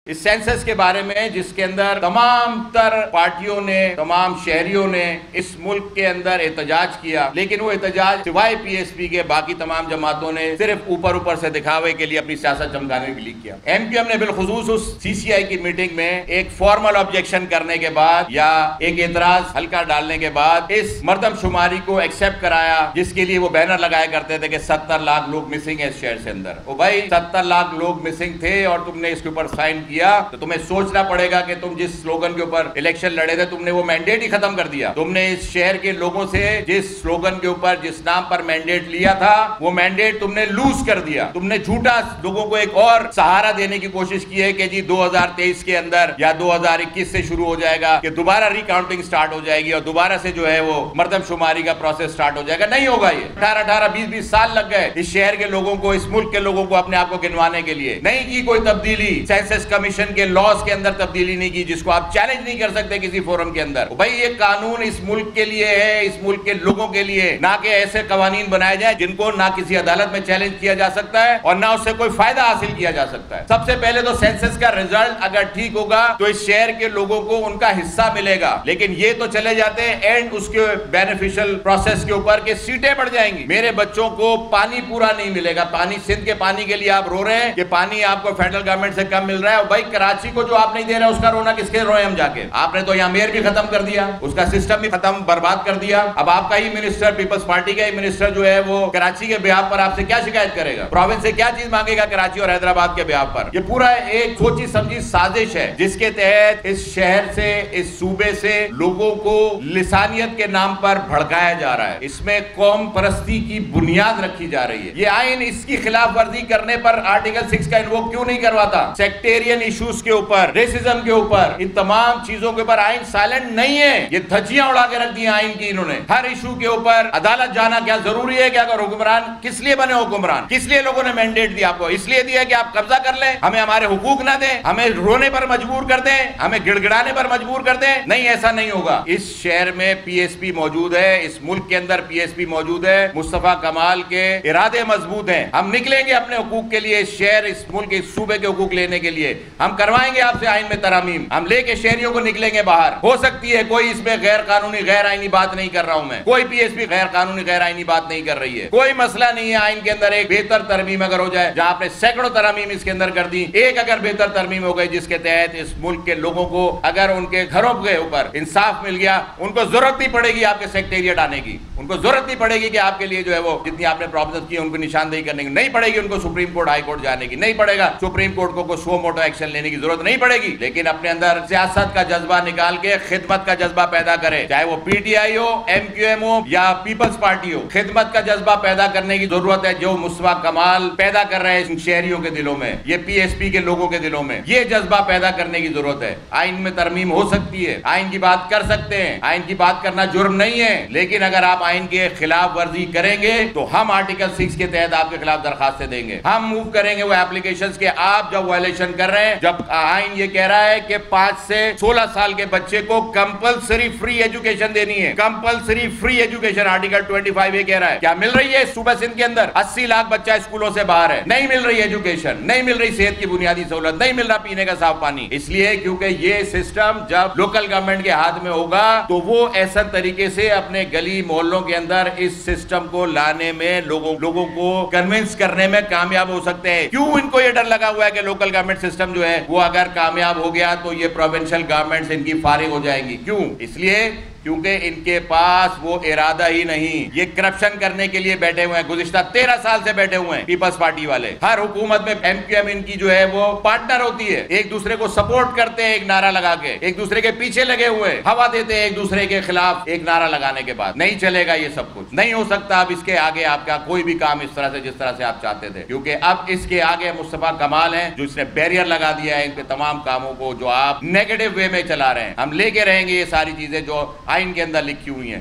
اس census کے بارے میں جس کے اندر تمام تر پارٹیوں نے، تمام شہریوں نے اس ملک کے اندر احتجاج کیا، لیکن وہ احتجاج سوائے پی ایس پی کے باقی تمام جماعتوں نے صرف اوپر سے دکھاوے کے لیے اپنی سیاست چمکانے کے لیے کیا۔ ایم کیو ایم نے بالخصوص اس سی سی آئی کی میٹنگ میں ایک فارمل آبجیکشن کرنے کے بعد یا ایک اعتراض ہلکا ڈالنے کے بعد اس مردم شماری کو ایکسپٹ کرایا، جس کے لیے وہ بینر لگایا کرتے تھے کہ 70 لاکھ لوگ مسنگ ہے اس شہر سے اندر۔ او بھائی 70 لاکھ لوگ مسنگ تھے اور تم نے اس کے اوپر سائن کیا تو تمہیں سوچنا پڑے گا کہ تم جس سلوگن کے اوپر الیکشن لڑے تھے تم نے وہ مینڈیٹ ہی ختم کر دیا۔ تم نے اس شہر کے لوگوں سے جس سلوگن کے اوپر جس نام پر مینڈیٹ لیا تھا وہ مینڈیٹ تم نے لوز کر دیا۔ تم نے جھوٹا لوگوں کو ایک اور سہارا دینے کی کوشش کی ہے کہ جی 2023 کے اندر یا 2021 سے شروع ہو جائے گا کہ دوبارہ ریکاؤنٹنگ سٹارٹ ہو جائے گی اور دوبارہ سے جو ہے وہ مردم شماری کا پروسیس سٹارٹ ہو جائے گا۔ نہیں ہوگا، یہ 18 20 سال لگ گئے اس شہر کے لوگوں کو، اس ملک کے لوگوں کو اپنے آپ کو گنوانے کے لیے۔ نہیں کی کوئی تبدیلی، سینسس کمیشن کے لاز کے اندر تبدیلی نہیں کی جس کو آپ چیلنج نہیں کر سکتے کسی فورم کے اندر۔ بھائی یہ قانون اس ملک کے لیے ہے، اس ملک کے لوگوں کے لیے، نہ کہ ایسے قوانین بنائے جائیں جن کو نہ کسی عدالت میں چیلنج کیا جا سکتا ہے اور نہ اس سے کوئی فائدہ حاصل کیا جا سکتا ہے۔ سب سے پہلے تو سینسس کا رزلٹ اگر ٹھیک ہوگا تو اس شہر کے لوگوں کو ان کا حصہ ملے گا، لیکن یہ تو چلے جاتے ہیں اینڈ اس کے بینیفیشل پروسیس کے اوپر کہ سیٹیں بڑھ جائیں گی، میرے بچوں کو پانی پورا نہیں ملے گا۔ پانی سندھ کے پانی کے لیے آپ رو رہے ہیں کہ پانی آپ کو فیڈرل گورنمنٹ سے کم مل رہا ہے، اور بھائی کراچی کو جو آپ نہیں دے رہے اس کا رونا کس کے روئے ہم جا کے؟ آپ نے تو یہاں میئر بھی ختم کر دیا، اس کا سسٹم بھی ختم برباد کر دیا۔ اب آپ کا ہی منسٹر، پیپلز پارٹی کا ہی منسٹر جو ہے وہ کراچی کے بیہاف پر آپ سے کیا شکایت کرے گا؟ پروونس سے کیا چیز مانگے گا کراچی اور حیدرآباد کے بیہاف پر؟ یہ پورا ایک سوچی سمجھی سازش ہے جس کے تحت اس شہر سے، اس صوبے سے لوگوں کو لسانیت کے نام پر بھڑکایا جا رہا ہے۔ اس میں قوم پرستی کی بنیاد رکھی جا رہی ہے۔ یہ آئین اس کی خلاف ورزی کرنے پر آرٹیکل 6 کا انووک کیوں نہیں کرواتا؟ سیکٹیرین ایشوز کے اوپر، ریسزم کے اوپر، ان تمام چیزوں کے اوپر آئین سائلنٹ نہیں ہے۔ یہ دھجیاں اڑا کے رکھ دی ہیں آئین کی انہوں نے۔ ہر ایشو کے اوپر عدالت جانا کیا ضروری ہے کہ اگر حکمران کس لیے بنے حکمران؟ کس لیے لوگوں نے مینڈیٹ دیا آپ کو؟ اس لیے دیا کہ آپ قبضہ کر لیں، ہمیں ہمارے حقوق نہ دیں، ہمیں رونے پر مجبور کر دیں، ہمیں گڑ گڑانے پر مجبور کر دیں؟ نہیں، ایسا نہیں ہوگا۔ اس شہر میں پی ایس پی موجود ہے، اس ملک کے اندر پی ایس پی موجود ہے، مصطفیٰ کمال کے ارادے مضبوط ہیں۔ ہم نکلیں گے اپنے حقوق کے لیے، اس شہر، اس ملک، اس صوبے کے حقوق لینے کے لیے۔ ہم کروائیں گے آپ سے آئین میں ترامیم، ہم لے کے شہریوں کو نکلیں گے باہر۔ ہو سکتی ہے کوئی اس میں غیر قانونی، غیر آئینی بات نہیں کر رہا ہوں میں، کوئی پی ایس پی غیر قانونی، غیر آئینی بات نہیں کر رہی ہے، کوئی مسئلہ نہیں ہے۔ آئین کے اندر ایک بہتر ترمیم اگر ہو جائے، جہاں آپ نے سینکڑوں ترامیم اس کے اندر کر دی، ایک اگر بہتر ترمیم ہو گئی جس کے تحت اس ملک کے لوگوں کو اگر ان کے گھروں کے اوپر انصاف مل گیا، ان کو ضرورت نہیں پڑے گی آپ کے سیکٹریٹ آنے کی، ان کو ضرورت نہیں پڑے گی کہ آپ کے لیے جو ہے وہ جتنی آپ نے پرابلمز کی ان کو نشاندہی کرنے کی نہیں پڑے گی، ان کو سپریم کورٹ، ہائی کورٹ جانے کی نہیں پڑے گا، سپریم کورٹ کو کوئی سو موٹو ایکشن لینے کی ضرورت نہیں پڑے گی۔ لیکن اپنے اندر سیاست کا جذبہ نکال کے خدمت کا جذبہ پیدا کرے، چاہے وہ پی ٹی آئی ہو، ایم کیو ایم ہو یا پیپلز پارٹی ہو، خدمت کا جذبہ پیدا کرنے کی ضرورت ہے جو مصطفیٰ کمال پیدا کر رہے ہیں ان شہریوں کے دلوں میں، یہ پی ایس پی کے لوگوں کے دلوں میں، یہ جذبہ پیدا کرنے کی ضرورت ہے۔ آئین میں ترمیم ہو سکتی ہے، آئین کی بات کر سکتے ہیں، آئین کی بات کرنا جرم نہیں ہے، لیکن اگر آپ آئین کے خلاف ورزی کریں گے تو ہم آرٹیکل 6 کے تحت آپ کے خلاف درخواستیں دیں گے، ہم موو کریں گے وہ اپلیکیشنز کے آپ جب وائلیشن کر رہے ہیں، جب آئین یہ کہہ رہا ہے کہ 5 سے 16 سال کے بچے کو کمپلسری فری ایجوکیشن دینی ہے، کمپلسری فری ایجوکیشن آرٹیکل 25 یہ کہہ رہا ہے۔ کیا مل رہی ہے صوبہ سندھ کے اندر؟ 80 لاکھ بچہ اسکولوں سے باہر ہے، نہیں مل رہی ایجوکیشن، نہیں مل رہی صحت کی بنیادی سہولت، نہیں مل رہا پینے کا صاف پانی۔ اس لیے کیونکہ یہ سسٹم جب لوکل گورنمنٹ کے ہاتھ میں ہوگا تو وہ ایسا طریقے سے اپنے گلی محلوں کے اندر اس سسٹم کو لانے میں لوگوں کو کنونس کرنے میں کامیاب ہو سکتے ہیں۔ کیوں ان کو یہ ڈر لگا ہوا ہے کہ لوکل گورنمنٹ سسٹم جو ہے وہ اگر کامیاب ہو گیا تو یہ پروونشل گورنمنٹس ان کی فارغ ہو جائیں گی؟ کیوں؟ اس لیے کیونکہ ان کے پاس وہ ارادہ ہی نہیں، یہ کرپشن کرنے کے لیے بیٹھے ہوئے ہیں، گزشتہ 13 سال سے بیٹھے ہوئے ہیں پیپلز پارٹی والے۔ ہر حکومت میں ایم کیو ایم ان کی جو ہے وہ پارٹنر ہوتی ہے، ایک دوسرے کو سپورٹ کرتے ہیں، ایک نعرہ لگا کے ایک دوسرے کے پیچھے لگے ہوئے ہوا دیتے ہیں ایک دوسرے کے خلاف ایک نعرہ لگانے کے بعد۔ نہیں چلے گا یہ سب کچھ، نہیں ہو سکتا اب اس کے آگے آپ کا کوئی بھی کام اس طرح سے جس طرح سے آپ چاہتے تھے، کیونکہ اب اس کے آگے مصطفیٰ کمال ہیں جو اس نے بیریئر لگا دیا ہے ان کے تمام کاموں کو جو آپ نیگیٹو وے میں چلا رہے ہیں۔ ہم لے کے رہیں گے یہ ساری چیزیں جو آئین کے اندر لکھی ہوئی ہیں،